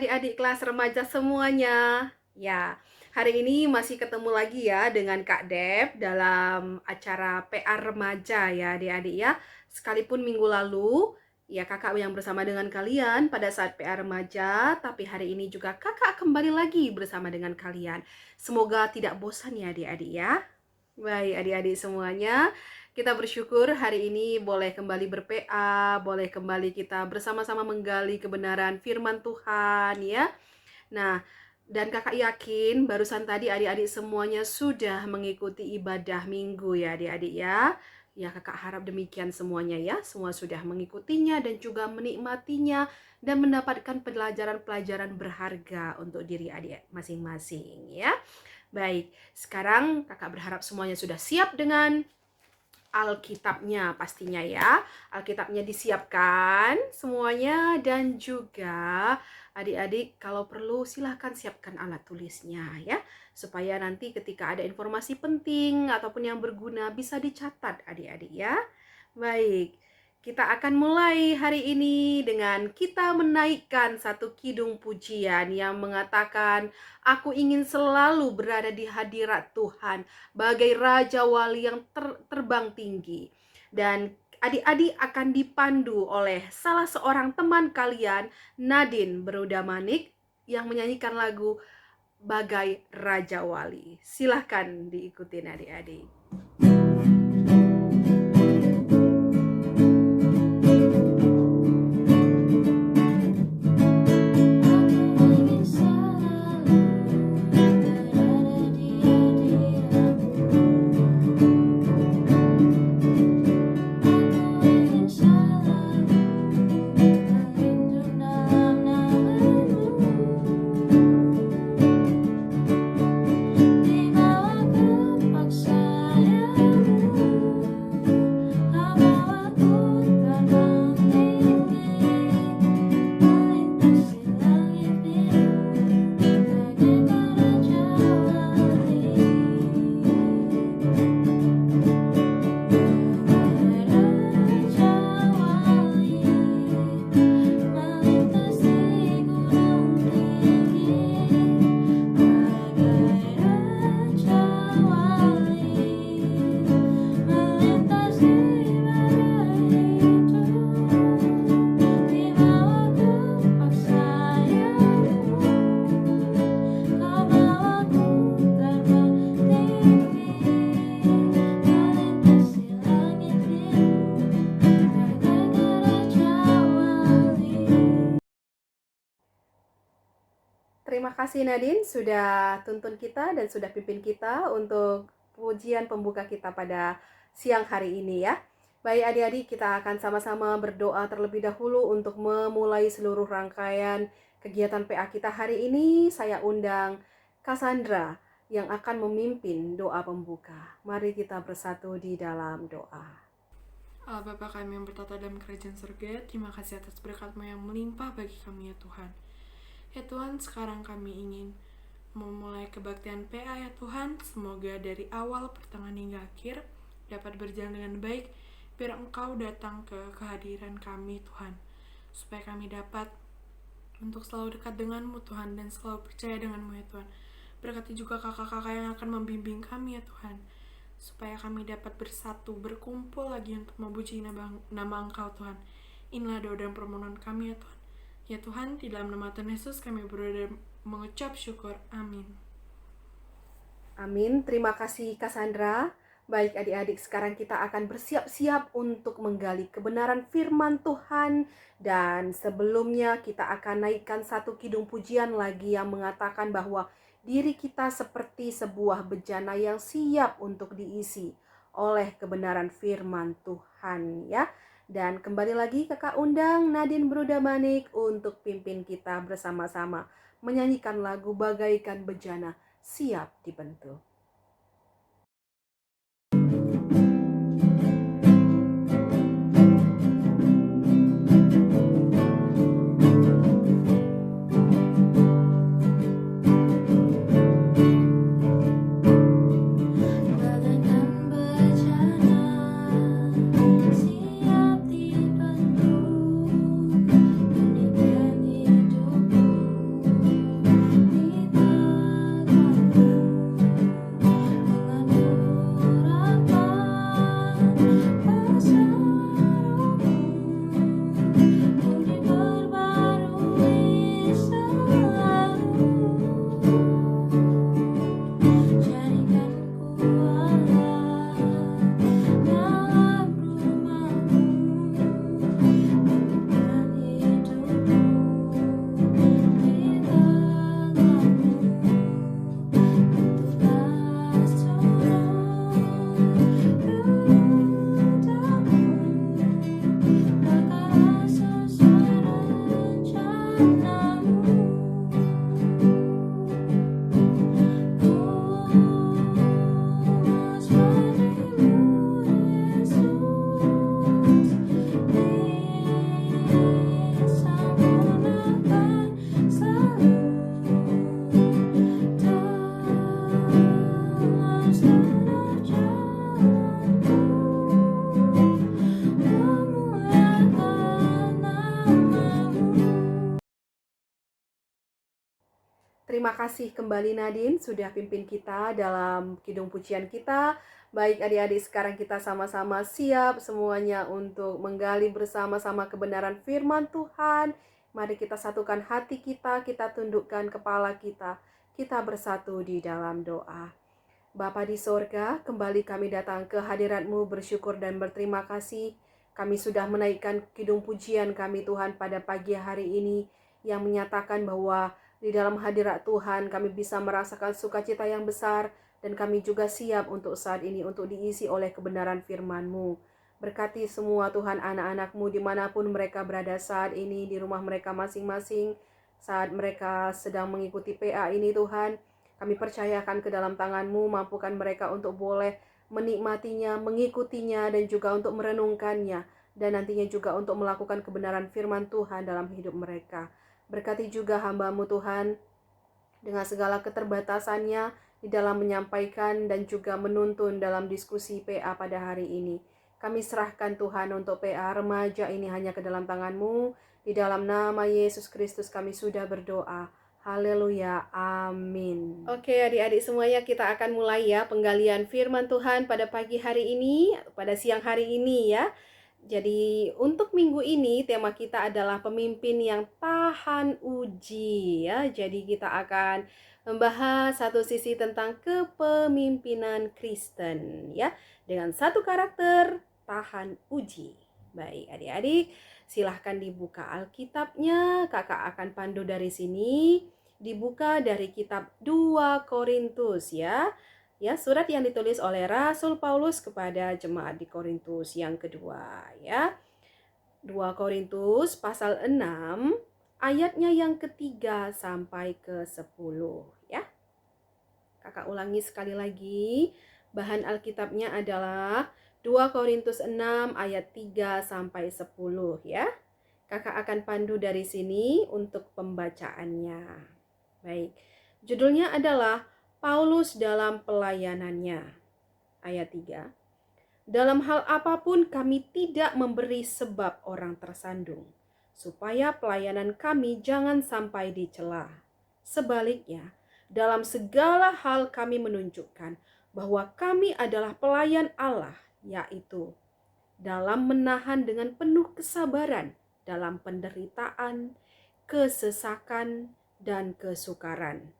adik-adik kelas remaja semuanya. Ya, hari ini masih ketemu lagi ya dengan Kak Dep dalam acara PR remaja ya adik-adik ya. Sekalipun minggu lalu ya kakak yang bersama dengan kalian pada saat PR remaja, tapi hari ini juga kakak kembali lagi bersama dengan kalian. Semoga tidak bosan ya adik-adik ya. Baik adik-adik semuanya, kita bersyukur hari ini boleh kembali ber-PA, boleh kembali kita bersama-sama menggali kebenaran firman Tuhan ya. Nah, dan kakak yakin barusan tadi adik-adik semuanya sudah mengikuti ibadah minggu ya adik-adik ya. Ya kakak harap demikian semuanya ya. Semua sudah mengikutinya dan juga menikmatinya dan mendapatkan pelajaran-pelajaran berharga untuk diri adik masing-masing ya. Baik, sekarang kakak berharap semuanya sudah siap dengan Alkitabnya pastinya ya. Alkitabnya disiapkan semuanya dan juga adik-adik kalau perlu silahkan siapkan alat tulisnya ya. Supaya nanti ketika ada informasi penting ataupun yang berguna bisa dicatat adik-adik ya. Baik, kita akan mulai hari ini dengan kita menaikkan satu kidung pujian yang mengatakan, aku ingin selalu berada di hadirat Tuhan bagai Raja Wali yang terbang tinggi. Dan adik-adik akan dipandu oleh salah seorang teman kalian, Nadine Berudamanik, yang menyanyikan lagu Bagai Raja Wali. Silahkan diikutin adik-adik. Terima kasih Nadine sudah tuntun kita dan sudah pimpin kita untuk pujian pembuka kita pada siang hari ini ya. Baik adik-adik, kita akan sama-sama berdoa terlebih dahulu untuk memulai seluruh rangkaian kegiatan PA kita hari ini. Saya undang Cassandra yang akan memimpin doa pembuka. Mari kita bersatu di dalam doa. Allah Bapa kami yang bertata dalam kerajaan surga, terima kasih atas berkat-Mu yang melimpah bagi kami ya Tuhan. Ya Tuhan, sekarang kami ingin memulai kebaktian PA ya Tuhan. Semoga dari awal, pertengahan hingga akhir dapat berjalan dengan baik, biar Engkau datang ke kehadiran kami Tuhan, supaya kami dapat untuk selalu dekat dengan-Mu Tuhan, dan selalu percaya dengan-Mu ya Tuhan. Berkati juga kakak-kakak yang akan membimbing kami ya Tuhan, supaya kami dapat bersatu, berkumpul lagi untuk memuji nama Engkau Tuhan. Inilah doa dan permohonan kami ya Tuhan. Ya Tuhan, di dalam nama Tuhan Yesus kami berdoa mengucap syukur. Amin. Amin. Terima kasih Cassandra. Baik adik-adik, sekarang kita akan bersiap-siap untuk menggali kebenaran firman Tuhan. Dan sebelumnya kita akan naikkan satu kidung pujian lagi yang mengatakan bahwa diri kita seperti sebuah bejana yang siap untuk diisi oleh kebenaran firman Tuhan ya. Dan kembali lagi kakak undang Nadine Berudamanik untuk pimpin kita bersama-sama menyanyikan lagu Bagaikan Bejana Siap Dibentuk. Terima kasih kembali Nadine sudah pimpin kita dalam kidung pujian kita. Baik adik-adik, sekarang kita sama-sama siap semuanya untuk menggali bersama-sama kebenaran firman Tuhan. Mari kita satukan hati kita tundukkan kepala kita bersatu di dalam doa. Bapa di sorga, kembali kami datang ke hadirat-Mu bersyukur dan berterima kasih. Kami sudah menaikkan kidung pujian kami Tuhan pada pagi hari ini yang menyatakan bahwa di dalam hadirat Tuhan kami bisa merasakan sukacita yang besar dan kami juga siap untuk saat ini untuk diisi oleh kebenaran firman-Mu. Berkati semua Tuhan anak-anak-Mu dimanapun mereka berada saat ini di rumah mereka masing-masing. Saat mereka sedang mengikuti PA ini Tuhan, kami percayakan ke dalam tangan-Mu, mampukan mereka untuk boleh menikmatinya, mengikutinya dan juga untuk merenungkannya. Dan nantinya juga untuk melakukan kebenaran firman Tuhan dalam hidup mereka. Berkati juga hamba-Mu Tuhan dengan segala keterbatasannya di dalam menyampaikan dan juga menuntun dalam diskusi PA pada hari ini. Kami serahkan Tuhan untuk PA remaja ini hanya ke dalam tangan-Mu. Di dalam nama Yesus Kristus kami sudah berdoa. Haleluya, amin. Oke adik-adik semuanya, kita akan mulai ya penggalian firman Tuhan pada pagi hari ini, pada siang hari ini ya. Jadi untuk minggu ini tema kita adalah pemimpin yang tahan uji ya. Jadi kita akan membahas satu sisi tentang kepemimpinan Kristen ya, dengan satu karakter tahan uji. Baik adik-adik, silahkan dibuka Alkitabnya. Kakak akan pandu dari sini. Dibuka dari kitab 2 Korintus ya. Ya, surat yang ditulis oleh Rasul Paulus kepada jemaat di Korintus yang kedua ya. 2 Korintus pasal 6 ayatnya yang ketiga sampai ke 10 ya. Kakak ulangi sekali lagi. Bahan Alkitabnya adalah 2 Korintus 6 ayat 3 sampai 10 ya. Kakak akan pandu dari sini untuk pembacaannya. Baik. Judulnya adalah Paulus dalam pelayanannya. Ayat 3. Dalam hal apapun kami tidak memberi sebab orang tersandung, supaya pelayanan kami jangan sampai dicela. Sebaliknya, dalam segala hal kami menunjukkan bahwa kami adalah pelayan Allah, yaitu dalam menahan dengan penuh kesabaran dalam penderitaan, kesesakan, dan kesukaran,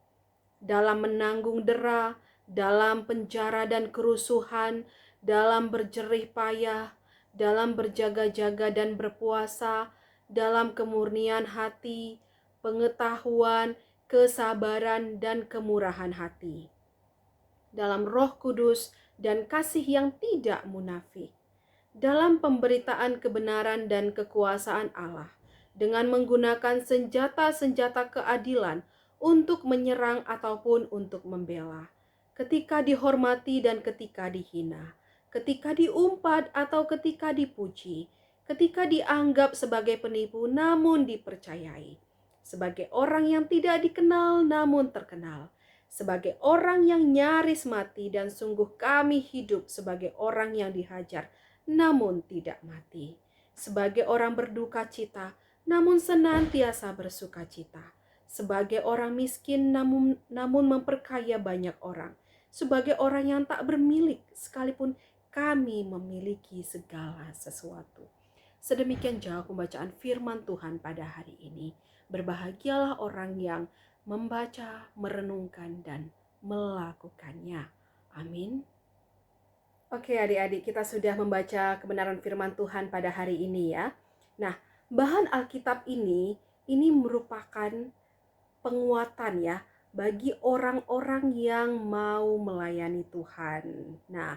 dalam menanggung dera, dalam penjara dan kerusuhan, dalam berjerih payah, dalam berjaga-jaga dan berpuasa, dalam kemurnian hati, pengetahuan, kesabaran, dan kemurahan hati, dalam Roh Kudus dan kasih yang tidak munafik, dalam pemberitaan kebenaran dan kekuasaan Allah, dengan menggunakan senjata-senjata keadilan untuk menyerang ataupun untuk membela, ketika dihormati dan ketika dihina, ketika diumpat atau ketika dipuji, ketika dianggap sebagai penipu namun dipercayai, sebagai orang yang tidak dikenal namun terkenal, sebagai orang yang nyaris mati, dan sungguh kami hidup sebagai orang yang dihajar namun tidak mati, sebagai orang berduka cita namun senantiasa bersuka cita, sebagai orang miskin namun memperkaya banyak orang, sebagai orang yang tak bermilik sekalipun kami memiliki segala sesuatu. Sedemikian jauh pembacaan firman Tuhan pada hari ini. Berbahagialah orang yang membaca, merenungkan, dan melakukannya. Amin. Oke adik-adik, kita sudah membaca kebenaran firman Tuhan pada hari ini ya. Nah, bahan Alkitab ini merupakan penguatan ya bagi orang-orang yang mau melayani Tuhan. Nah,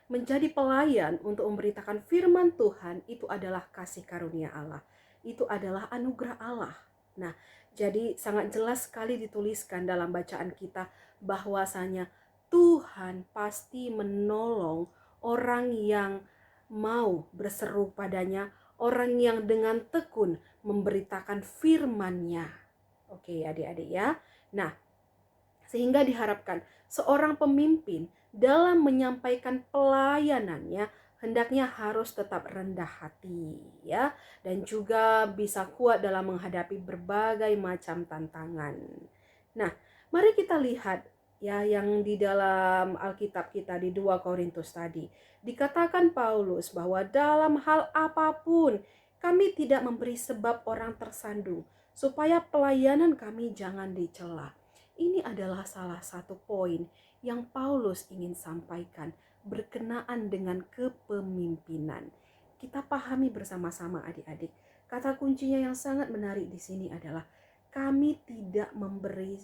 menjadi pelayan untuk memberitakan firman Tuhan itu adalah kasih karunia Allah. Itu adalah anugerah Allah. Nah, jadi sangat jelas sekali dituliskan dalam bacaan kita bahwasanya Tuhan pasti menolong orang yang mau berseru padanya, orang yang dengan tekun memberitakan firman-Nya. Oke adik-adik ya. Nah, sehingga diharapkan seorang pemimpin dalam menyampaikan pelayanannya hendaknya harus tetap rendah hati ya, dan juga bisa kuat dalam menghadapi berbagai macam tantangan. Nah, Mari kita lihat ya yang di dalam Alkitab kita di 2 Korintus tadi. Dikatakan Paulus bahwa dalam hal apapun kami tidak memberi sebab orang tersandung supaya pelayanan kami jangan dicela. Ini adalah salah satu poin yang Paulus ingin sampaikan berkenaan dengan kepemimpinan. Kita pahami bersama-sama adik-adik. Kata kuncinya yang sangat menarik di sini adalah kami tidak memberi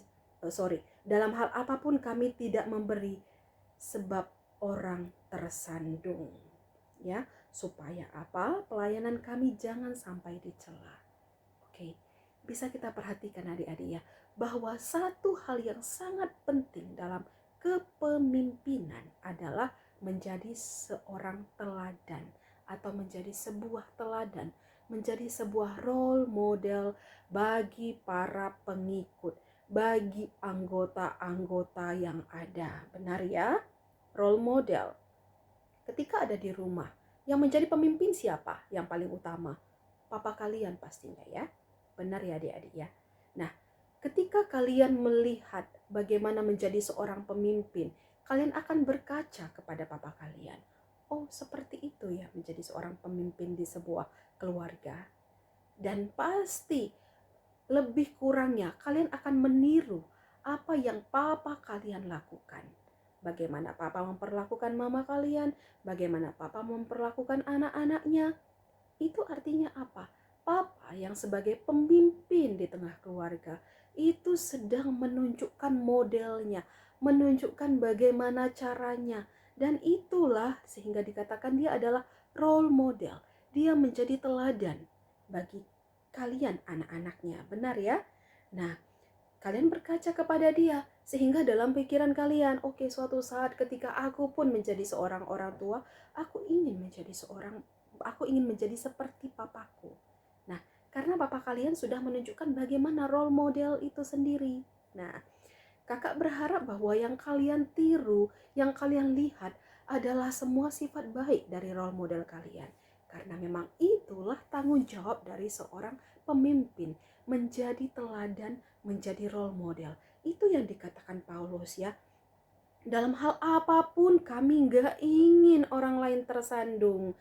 dalam hal apapun kami tidak memberi sebab orang tersandung. Ya, supaya apa? Pelayanan kami jangan sampai dicela. Oke. Bisa kita perhatikan adik-adik ya, bahwa satu hal yang sangat penting dalam kepemimpinan adalah menjadi seorang teladan atau menjadi sebuah teladan, menjadi sebuah role model bagi para pengikut, bagi anggota-anggota yang ada. Benar ya? Role model. Ketika ada di rumah, yang menjadi pemimpin siapa? Yang paling utama? Papa kalian pastinya ya. Benar ya adik-adik ya. Nah, ketika kalian melihat bagaimana menjadi seorang pemimpin, kalian akan berkaca kepada papa kalian. Oh, seperti itu ya menjadi seorang pemimpin di sebuah keluarga. Dan pasti lebih kurangnya kalian akan meniru apa yang papa kalian lakukan. Bagaimana papa memperlakukan mama kalian, bagaimana papa memperlakukan anak-anaknya. Itu artinya apa? Papa yang sebagai pemimpin di tengah keluarga itu sedang menunjukkan modelnya, menunjukkan bagaimana caranya. Dan itulah sehingga dikatakan dia adalah role model. Dia menjadi teladan bagi kalian anak-anaknya. Benar ya? Nah, kalian berkaca kepada dia sehingga dalam pikiran kalian, oke, suatu saat ketika aku pun menjadi seorang orang tua, aku ingin menjadi seperti papaku. Nah, karena papa kalian sudah menunjukkan bagaimana role model itu sendiri. Nah, kakak berharap bahwa yang kalian tiru, yang kalian lihat adalah semua sifat baik dari role model kalian. Karena memang itulah tanggung jawab dari seorang pemimpin, menjadi teladan, menjadi role model. Itu yang dikatakan Paulus ya. Dalam hal apapun kami gak ingin orang lain tersandung.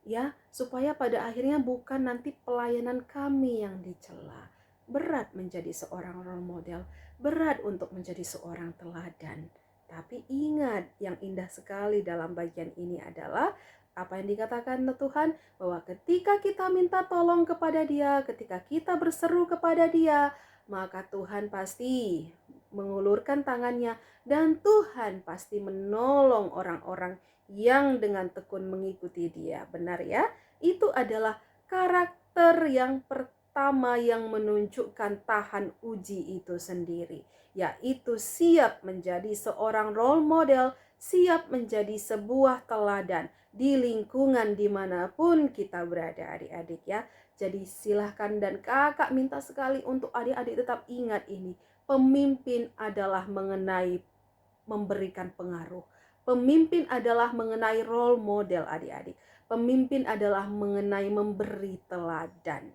Ya, supaya pada akhirnya bukan nanti pelayanan kami yang dicela. Berat menjadi seorang role model, berat untuk menjadi seorang teladan. Tapi ingat, yang indah sekali dalam bagian ini adalah apa yang dikatakan Tuhan, bahwa ketika kita minta tolong kepada Dia, ketika kita berseru kepada Dia, maka Tuhan pasti mengulurkan tangannya dan Tuhan pasti menolong orang-orang yang dengan tekun mengikuti Dia. Benar ya? Itu adalah karakter yang pertama yang menunjukkan tahan uji itu sendiri, yaitu siap menjadi seorang role model, siap menjadi sebuah teladan di lingkungan dimanapun kita berada adik-adik ya. Jadi silahkan dan kakak minta sekali untuk adik-adik tetap ingat ini. Pemimpin adalah mengenai memberikan pengaruh. Pemimpin adalah mengenai role model adik-adik. Pemimpin adalah mengenai memberi teladan.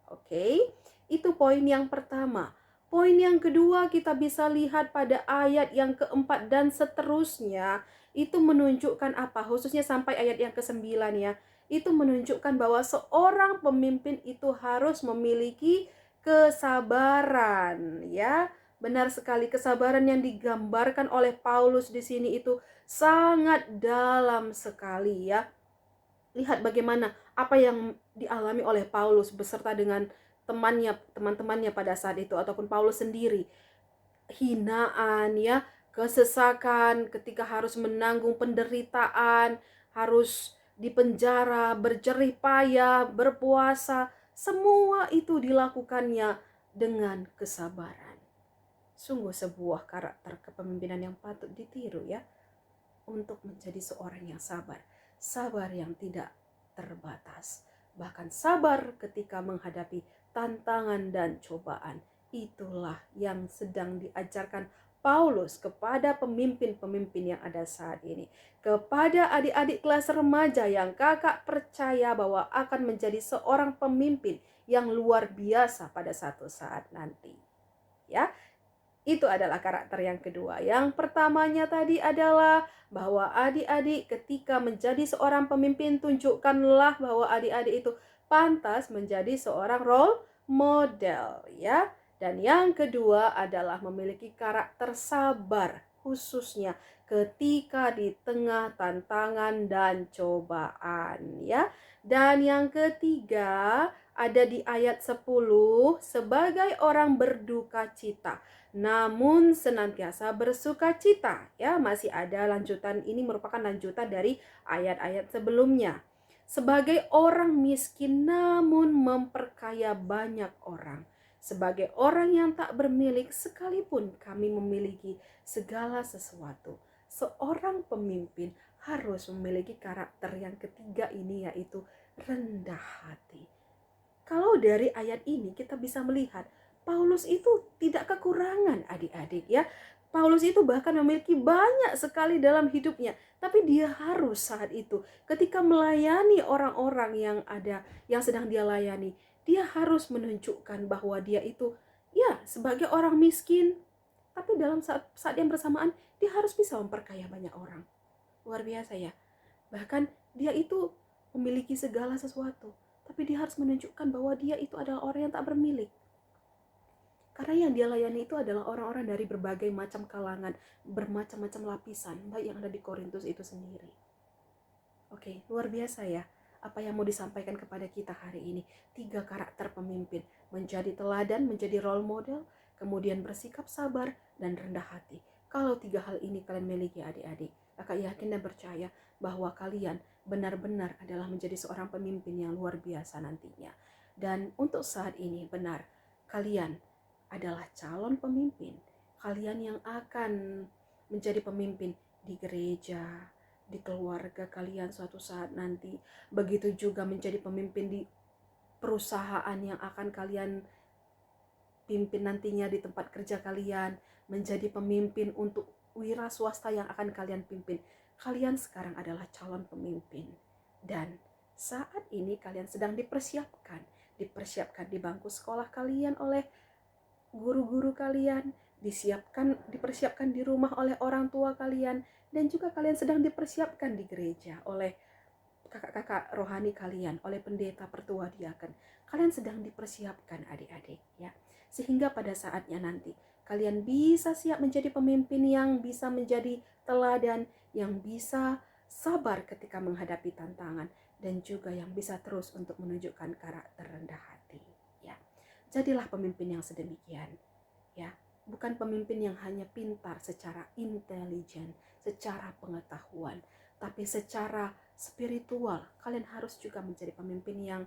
Oke, itu poin yang pertama. Poin yang kedua kita bisa lihat pada ayat yang keempat dan seterusnya. Itu menunjukkan apa? Khususnya sampai ayat yang ke-9 ya. Itu menunjukkan bahwa seorang pemimpin itu harus memiliki kesabaran ya. Benar sekali, kesabaran yang digambarkan oleh Paulus di sini itu sangat dalam sekali ya. Lihat bagaimana apa yang dialami oleh Paulus beserta dengan teman-temannya pada saat itu ataupun Paulus sendiri. Hinaan ya, kesesakan ketika harus menanggung penderitaan, harus dipenjara, berjerih payah, berpuasa, semua itu dilakukannya dengan kesabaran. Sungguh sebuah karakter kepemimpinan yang patut ditiru ya, untuk menjadi seorang yang sabar. Sabar yang tidak terbatas. Bahkan sabar ketika menghadapi tantangan dan cobaan. Itulah yang sedang diajarkan Paulus kepada pemimpin-pemimpin yang ada saat ini. Kepada adik-adik kelas remaja yang kakak percaya bahwa akan menjadi seorang pemimpin yang luar biasa pada satu saat nanti. Ya, Itu adalah karakter yang kedua. Yang pertamanya tadi adalah bahwa adik-adik ketika menjadi seorang pemimpin, tunjukkanlah bahwa adik-adik itu pantas menjadi seorang role model, ya. Dan yang kedua adalah memiliki karakter sabar, khususnya ketika di tengah tantangan dan cobaan, ya. Dan yang ketiga ada di ayat 10, sebagai orang berduka cita namun senantiasa bersukacita, ya. Masih ada lanjutan, ini merupakan lanjutan dari ayat-ayat sebelumnya. Sebagai orang miskin namun memperkaya banyak orang, sebagai orang yang tak bermilik sekalipun kami memiliki segala sesuatu. Seorang pemimpin harus memiliki karakter yang ketiga ini, yaitu rendah hati. Kalau dari ayat ini kita bisa melihat Paulus itu tidak kekurangan, adik-adik, ya. Paulus itu bahkan memiliki banyak sekali dalam hidupnya, tapi dia harus saat itu ketika melayani orang-orang yang sedang dia layani, dia harus menunjukkan bahwa dia itu, ya, sebagai orang miskin, tapi dalam saat yang bersamaan dia harus bisa memperkaya banyak orang. Luar biasa, ya. Bahkan dia itu memiliki segala sesuatu, tapi dia harus menunjukkan bahwa dia itu adalah orang yang tak bermilik. Karena yang dia layani itu adalah orang-orang dari berbagai macam kalangan, bermacam-macam lapisan, baik yang ada di Korintus itu sendiri. Oke, luar biasa, ya. Apa yang mau disampaikan kepada kita hari ini? 3 karakter pemimpin, menjadi teladan, menjadi role model, kemudian bersikap sabar dan rendah hati. Kalau 3 hal ini kalian miliki, adik-adik, kakak yakin dan percaya bahwa kalian benar-benar adalah menjadi seorang pemimpin yang luar biasa nantinya. Dan untuk saat ini, benar, kalian adalah calon pemimpin. Kalian yang akan menjadi pemimpin di gereja, di keluarga kalian suatu saat nanti. Begitu juga menjadi pemimpin di perusahaan yang akan kalian pimpin nantinya, di tempat kerja kalian, menjadi pemimpin untuk wira swasta yang akan kalian pimpin. Kalian sekarang adalah calon pemimpin. Dan saat ini kalian sedang dipersiapkan di bangku sekolah kalian oleh guru-guru kalian, dipersiapkan di rumah oleh orang tua kalian, dan juga kalian sedang dipersiapkan di gereja oleh kakak-kakak rohani kalian, oleh pendeta, pertua, diaken. Kalian sedang dipersiapkan, adik-adik, ya. Sehingga pada saatnya nanti kalian bisa siap menjadi pemimpin yang bisa menjadi teladan, yang bisa sabar ketika menghadapi tantangan, dan juga yang bisa terus untuk menunjukkan karakter rendah hati, ya. Jadilah pemimpin yang sedemikian, ya. Bukan pemimpin yang hanya pintar secara intelijen, secara pengetahuan, tapi secara spiritual. Kalian harus juga menjadi pemimpin yang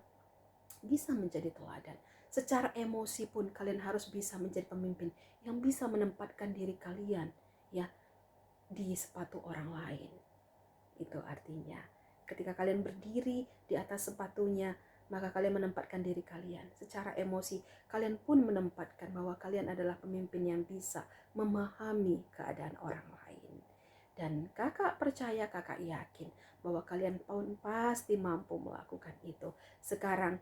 bisa menjadi teladan. Secara emosi pun kalian harus bisa menjadi pemimpin yang bisa menempatkan diri kalian, ya, di sepatu orang lain. Itu artinya ketika kalian berdiri di atas sepatunya, maka kalian menempatkan diri kalian. Secara emosi, kalian pun menempatkan bahwa kalian adalah pemimpin yang bisa memahami keadaan orang lain. Dan kakak percaya, kakak yakin bahwa kalian pun pasti mampu melakukan itu. Sekarang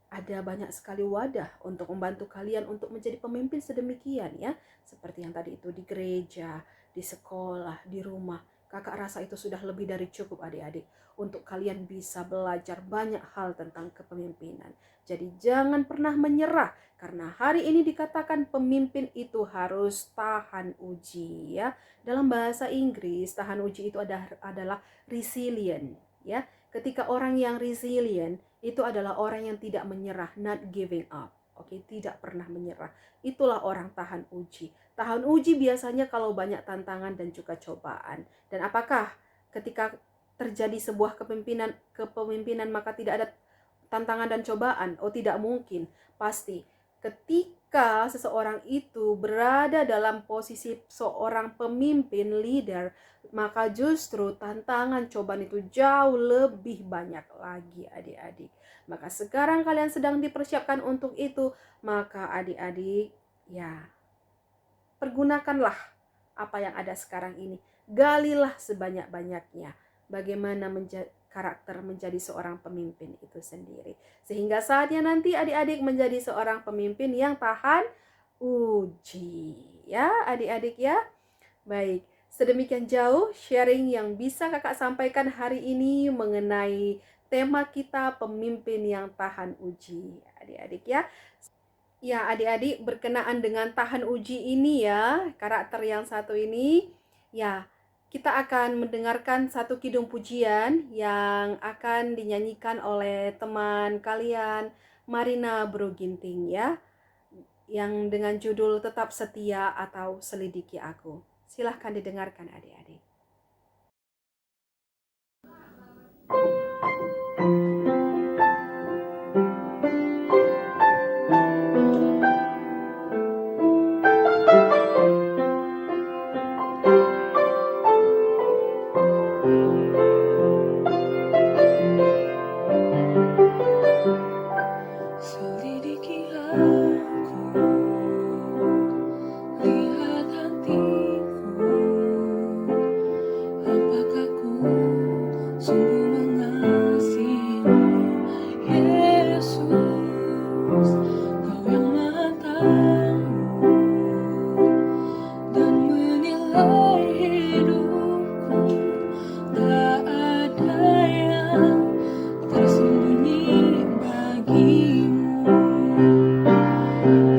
ada banyak sekali wadah untuk membantu kalian untuk menjadi pemimpin sedemikian, ya. Seperti yang tadi itu di gereja, di sekolah, di rumah. Kakak rasa itu sudah lebih dari cukup, adik-adik, untuk kalian bisa belajar banyak hal tentang kepemimpinan. Jadi jangan pernah menyerah, karena hari ini dikatakan pemimpin itu harus tahan uji, ya. Dalam bahasa Inggris, tahan uji itu adalah resilient, ya. Ketika orang yang resilient itu adalah orang yang tidak menyerah, not giving up. Oke, tidak pernah menyerah. Itulah orang tahan uji. Tahan uji biasanya kalau banyak tantangan dan juga cobaan. Dan apakah ketika terjadi sebuah kepemimpinan maka tidak ada tantangan dan cobaan? Oh, tidak mungkin. Pasti ketika seseorang itu berada dalam posisi seorang pemimpin, leader, maka justru tantangan cobaan itu jauh lebih banyak lagi, adik-adik. Maka sekarang kalian sedang dipersiapkan untuk itu. Maka adik-adik, ya, pergunakanlah apa yang ada sekarang ini. Galilah sebanyak-banyaknya bagaimana karakter menjadi seorang pemimpin itu sendiri. Sehingga saatnya nanti adik-adik menjadi seorang pemimpin yang tahan uji. Ya, adik-adik ya. Baik, sedemikian jauh sharing yang bisa kakak sampaikan hari ini mengenai tema kita pemimpin yang tahan uji. Adik-adik ya. Ya, adik-adik berkenaan dengan tahan uji ini ya, karakter yang satu ini, ya, kita akan mendengarkan satu kidung pujian yang akan dinyanyikan oleh teman kalian, Marina Broginting ya, yang dengan judul Tetap Setia atau Selidiki Aku. Silahkan didengarkan adik-adik. Selidiki aku, lihat hatiku, apakah ku sungguh mengasihimu, Yesus, Kau yang Maha Tahu dan menilai hidupku, tak ada yang tersembunyi bagimu.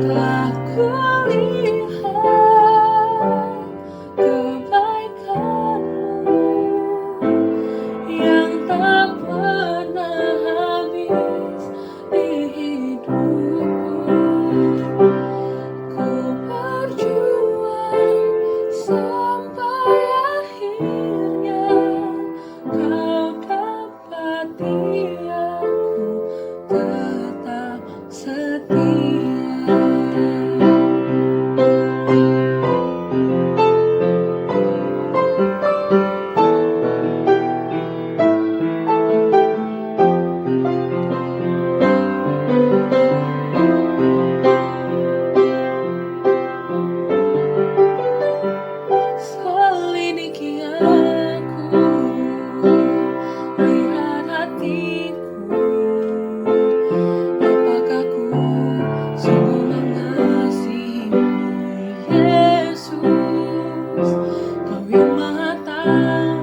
Telah kulihat kebaikanmu yang tak pernah habis di hidupku. Ku berjuang sampai akhirnya Kau dapati aku tetap setia. Selidiki aku, lihat hatiku, apakah ku sungguh mengasihimu, Yesus, Kau yang Maha Tahu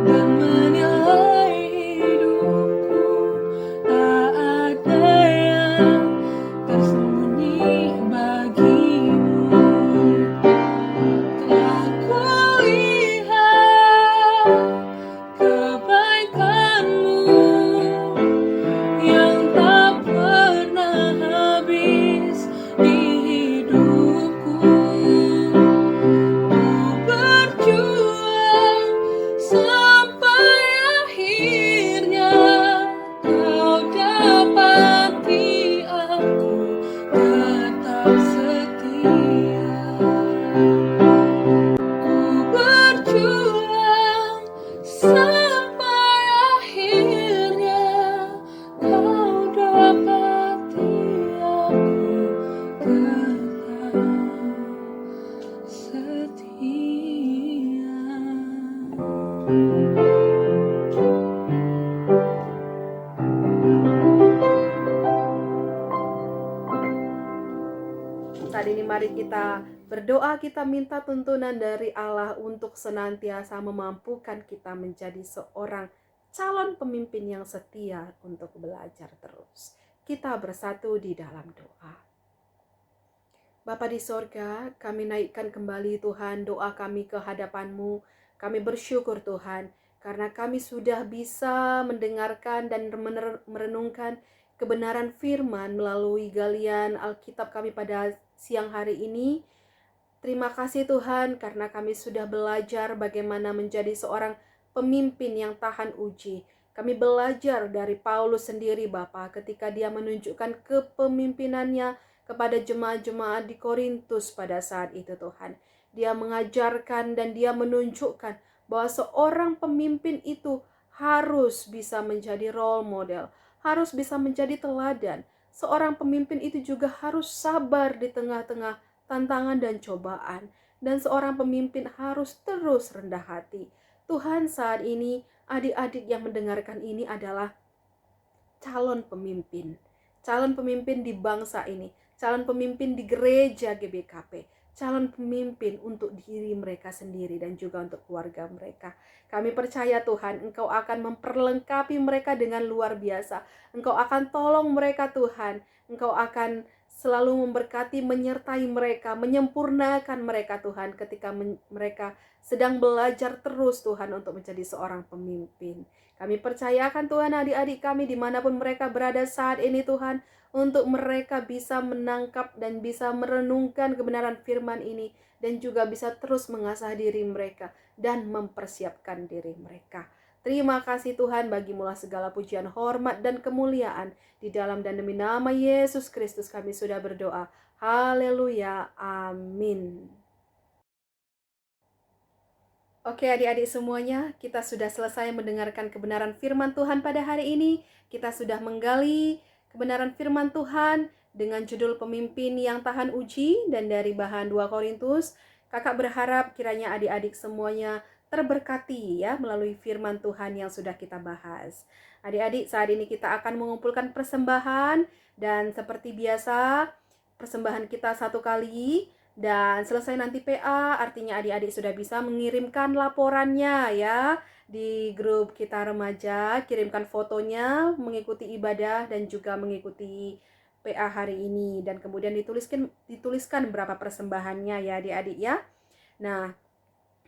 dan menilai hidupku, tak ada yang tersembunyi bagimu. Telah kulihat kebaikanmu yang tak pernah habis di hidupku. Ku berjuang sampai akhirnya Kau dapati aku tetap setia. Ku berjuang sampai akhirnya Kau dapati aku tetap setia. Saat ini mari kita berdoa, kita minta tuntunan dari Allah untuk senantiasa memampukan kita menjadi seorang calon pemimpin yang setia untuk belajar terus. Kita bersatu di dalam doa. Bapa di sorga, kami naikkan kembali Tuhan doa kami ke hadapan-Mu. Kami bersyukur Tuhan, karena kami sudah bisa mendengarkan dan merenungkan kebenaran firman melalui galian Alkitab kami pada siang hari ini. Terima kasih Tuhan, karena kami sudah belajar bagaimana menjadi seorang pemimpin yang tahan uji. Kami belajar dari Paulus sendiri Bapa, ketika dia menunjukkan kepemimpinannya kepada jemaat-jemaat di Korintus pada saat itu Tuhan. Dia mengajarkan dan dia menunjukkan bahwa seorang pemimpin itu harus bisa menjadi role model, harus bisa menjadi teladan. Seorang pemimpin itu juga harus sabar di tengah-tengah tantangan dan cobaan. Dan seorang pemimpin harus terus rendah hati. Tuhan, saat ini adik-adik yang mendengarkan ini adalah calon pemimpin di bangsa ini, calon pemimpin di gereja GBKP, calon pemimpin untuk diri mereka sendiri dan juga untuk keluarga mereka. Kami percaya Tuhan, Engkau akan memperlengkapi mereka dengan luar biasa. Engkau akan tolong mereka Tuhan. Engkau akan selalu memberkati, menyertai mereka, menyempurnakan mereka Tuhan ketika mereka sedang belajar terus Tuhan untuk menjadi seorang pemimpin. Kami percayakan Tuhan adik-adik kami dimanapun mereka berada saat ini Tuhan, untuk mereka bisa menangkap dan bisa merenungkan kebenaran firman ini dan juga bisa terus mengasah diri mereka dan mempersiapkan diri mereka. Terima kasih Tuhan, bagimulah segala pujian, hormat, dan kemuliaan. Di dalam dan demi nama Yesus Kristus kami sudah berdoa. Haleluya. Amin. Oke adik-adik semuanya, kita sudah selesai mendengarkan kebenaran firman Tuhan pada hari ini. Kita sudah menggali kebenaran firman Tuhan dengan judul pemimpin yang tahan uji dan dari bahan 2 Korintus. Kakak berharap kiranya adik-adik semuanya terberkati ya melalui firman Tuhan yang sudah kita bahas. Adik-adik, saat ini kita akan mengumpulkan persembahan dan seperti biasa persembahan kita satu kali. Dan selesai nanti PA, artinya adik-adik sudah bisa mengirimkan laporannya ya di grup kita remaja, kirimkan fotonya mengikuti ibadah dan juga mengikuti PA hari ini dan kemudian dituliskan berapa persembahannya ya adik-adik ya. Nah,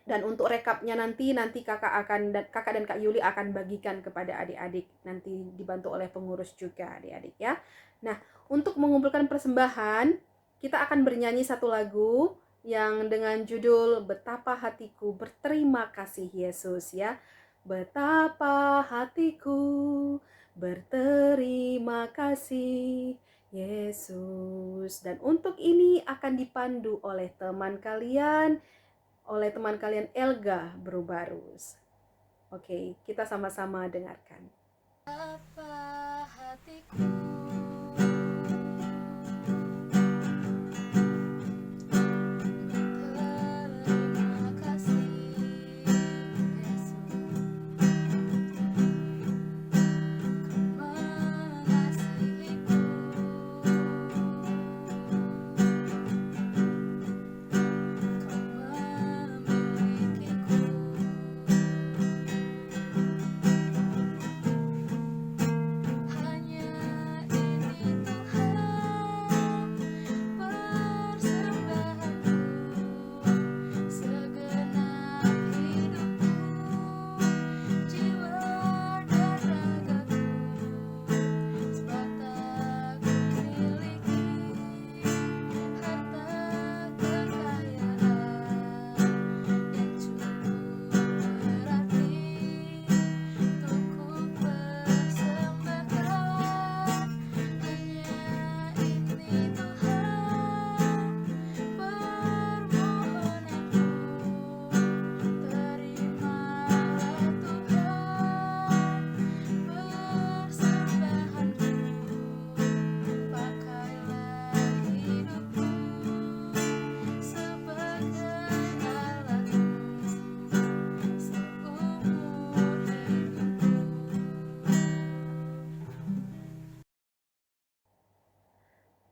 dan untuk rekapnya nanti kakak dan Kak Yuli akan bagikan kepada adik-adik, nanti dibantu oleh pengurus juga adik-adik ya. Nah, untuk mengumpulkan persembahan kita akan bernyanyi satu lagu yang dengan judul Betapa Hatiku Berterima Kasih Yesus ya. Betapa hatiku berterima kasih Yesus. Dan untuk ini akan dipandu oleh teman kalian Elga Berubarus. Oke, kita sama-sama dengarkan. Betapa hatiku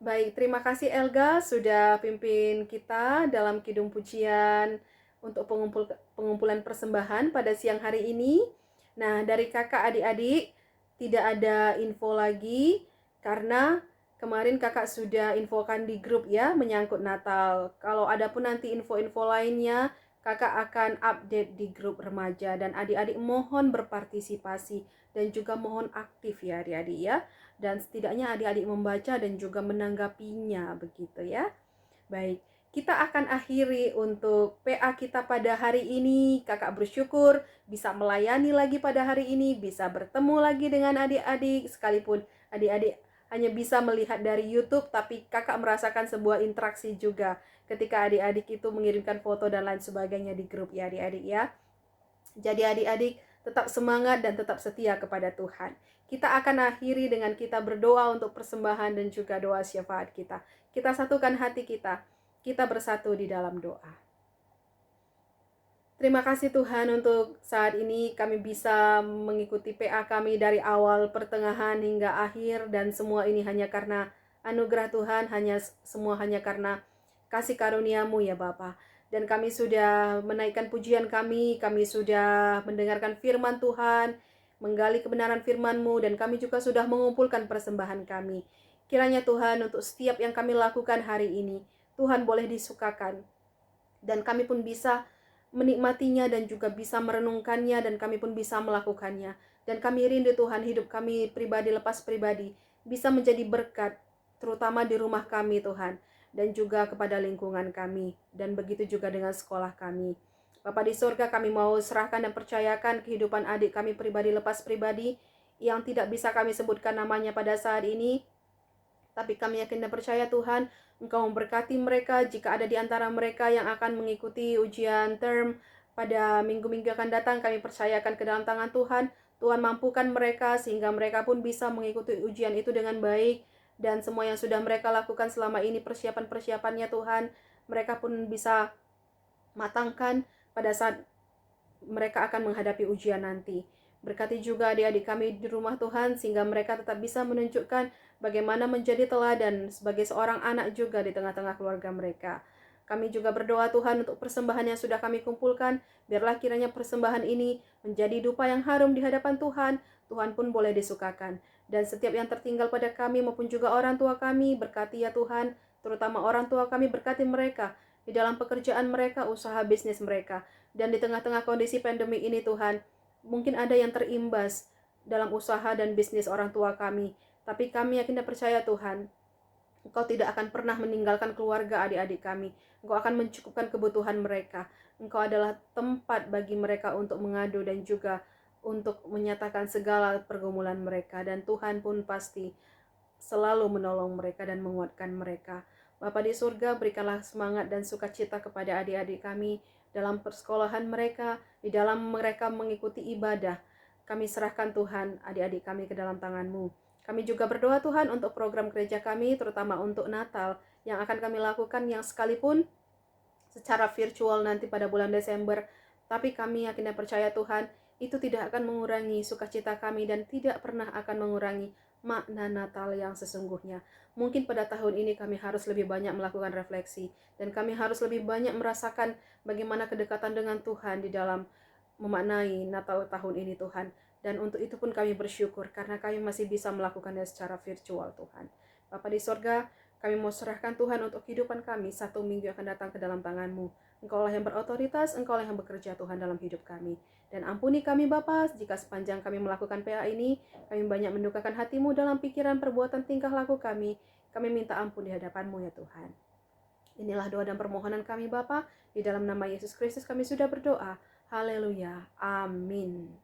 Baik, terima kasih Elga sudah pimpin kita dalam kidung pujian untuk pengumpulan persembahan pada siang hari ini. Nah, dari kakak adik-adik tidak ada info lagi karena kemarin kakak sudah infokan di grup ya menyangkut Natal. Kalau ada pun nanti info-info lainnya, kakak akan update di grup remaja dan adik-adik mohon berpartisipasi dan juga mohon aktif ya adik-adik ya. Dan setidaknya adik-adik membaca dan juga menanggapinya begitu ya. Baik, kita akan akhiri untuk PA kita pada hari ini. Kakak bersyukur bisa melayani lagi pada hari ini, bisa bertemu lagi dengan adik-adik sekalipun adik-adik hanya bisa melihat dari YouTube, tapi kakak merasakan sebuah interaksi juga ketika adik-adik itu mengirimkan foto dan lain sebagainya di grup ya adik-adik ya. Jadi adik-adik tetap semangat dan tetap setia kepada Tuhan. Kita akan akhiri dengan kita berdoa untuk persembahan dan juga doa syafaat kita. Kita satukan hati kita. Kita bersatu di dalam doa. Terima kasih Tuhan untuk saat ini kami bisa mengikuti PA kami dari awal, pertengahan hingga akhir. Dan semua ini hanya karena anugerah Tuhan semua hanya karena kasih karunia-Mu ya Bapa. Dan kami sudah menaikkan pujian kami sudah mendengarkan firman Tuhan, menggali kebenaran firman-Mu, dan kami juga sudah mengumpulkan persembahan kami. Kiranya Tuhan untuk setiap yang kami lakukan hari ini, Tuhan boleh disukakan, dan kami pun bisa menikmatinya dan juga bisa merenungkannya, dan kami pun bisa melakukannya. Dan kami rindu Tuhan hidup kami pribadi lepas pribadi bisa menjadi berkat, terutama di rumah kami Tuhan, dan juga kepada lingkungan kami, dan begitu juga dengan sekolah kami. Bapa di surga, kami mau serahkan dan percayakan kehidupan adik kami pribadi lepas pribadi yang tidak bisa kami sebutkan namanya pada saat ini, tapi kami yakin dan percaya Tuhan, Engkau memberkati mereka jika ada di antara mereka yang akan mengikuti ujian term pada minggu-minggu akan datang. Kami percayakan ke dalam tangan Tuhan. Tuhan mampukan mereka sehingga mereka pun bisa mengikuti ujian itu dengan baik. Dan semua yang sudah mereka lakukan selama ini, persiapan-persiapannya Tuhan, mereka pun bisa matangkan pada saat mereka akan menghadapi ujian nanti. Berkati juga adik-adik kami di rumah Tuhan, sehingga mereka tetap bisa menunjukkan bagaimana menjadi teladan sebagai seorang anak juga di tengah-tengah keluarga mereka. Kami juga berdoa Tuhan untuk persembahan yang sudah kami kumpulkan. Biarlah kiranya persembahan ini menjadi dupa yang harum di hadapan Tuhan. Tuhan pun boleh disukakan. Dan setiap yang tertinggal pada kami maupun juga orang tua kami, berkati ya Tuhan. Terutama orang tua kami, berkati mereka di dalam pekerjaan mereka, usaha bisnis mereka. Dan di tengah-tengah kondisi pandemi ini Tuhan, mungkin ada yang terimbas dalam usaha dan bisnis orang tua kami. Tapi kami yakin dan percaya Tuhan, Engkau tidak akan pernah meninggalkan keluarga adik-adik kami. Engkau akan mencukupkan kebutuhan mereka. Engkau adalah tempat bagi mereka untuk mengadu dan juga untuk menyatakan segala pergumulan mereka. Dan Tuhan pun pasti selalu menolong mereka dan menguatkan mereka. Bapa di surga, berikanlah semangat dan sukacita kepada adik-adik kami dalam persekolahan mereka, di dalam mereka mengikuti ibadah. Kami serahkan Tuhan adik-adik kami ke dalam tangan-Mu. Kami juga berdoa Tuhan untuk program gereja kami, terutama untuk Natal yang akan kami lakukan, yang sekalipun secara virtual nanti pada bulan Desember. Tapi kami yakin dan percaya Tuhan, itu tidak akan mengurangi sukacita kami dan tidak pernah akan mengurangi makna Natal yang sesungguhnya. Mungkin pada tahun ini kami harus lebih banyak melakukan refleksi, dan kami harus lebih banyak merasakan bagaimana kedekatan dengan Tuhan di dalam memaknai Natal tahun ini Tuhan. Dan untuk itu pun kami bersyukur karena kami masih bisa melakukannya secara virtual Tuhan. Bapa di sorga, kami mau serahkan Tuhan untuk kehidupan kami 1 minggu yang akan datang ke dalam tangan-Mu. Engkaulah yang berotoritas, Engkaulah yang bekerja Tuhan dalam hidup kami. Dan ampuni kami Bapa jika sepanjang kami melakukan PA ini, kami banyak mendukakan hati-Mu dalam pikiran, perbuatan, tingkah laku kami. Kami minta ampun di hadapan-Mu ya Tuhan. Inilah doa dan permohonan kami Bapa, di dalam nama Yesus Kristus kami sudah berdoa. Haleluya. Amin.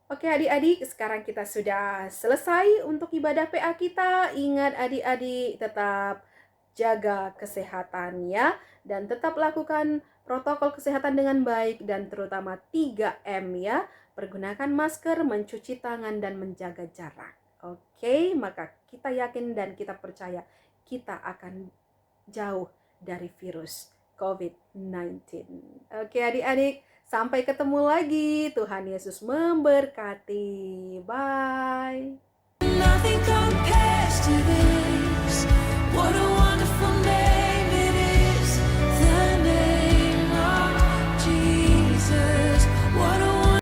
Oke adik-adik, sekarang kita sudah selesai untuk ibadah PA kita. Ingat adik-adik, tetap jaga kesehatan ya. Dan tetap lakukan protokol kesehatan dengan baik dan terutama 3M ya. Pergunakan masker, mencuci tangan, dan menjaga jarak. Oke, maka kita yakin dan kita percaya kita akan jauh dari virus COVID-19. Oke adik-adik, sampai ketemu lagi. Tuhan Yesus memberkati. Bye.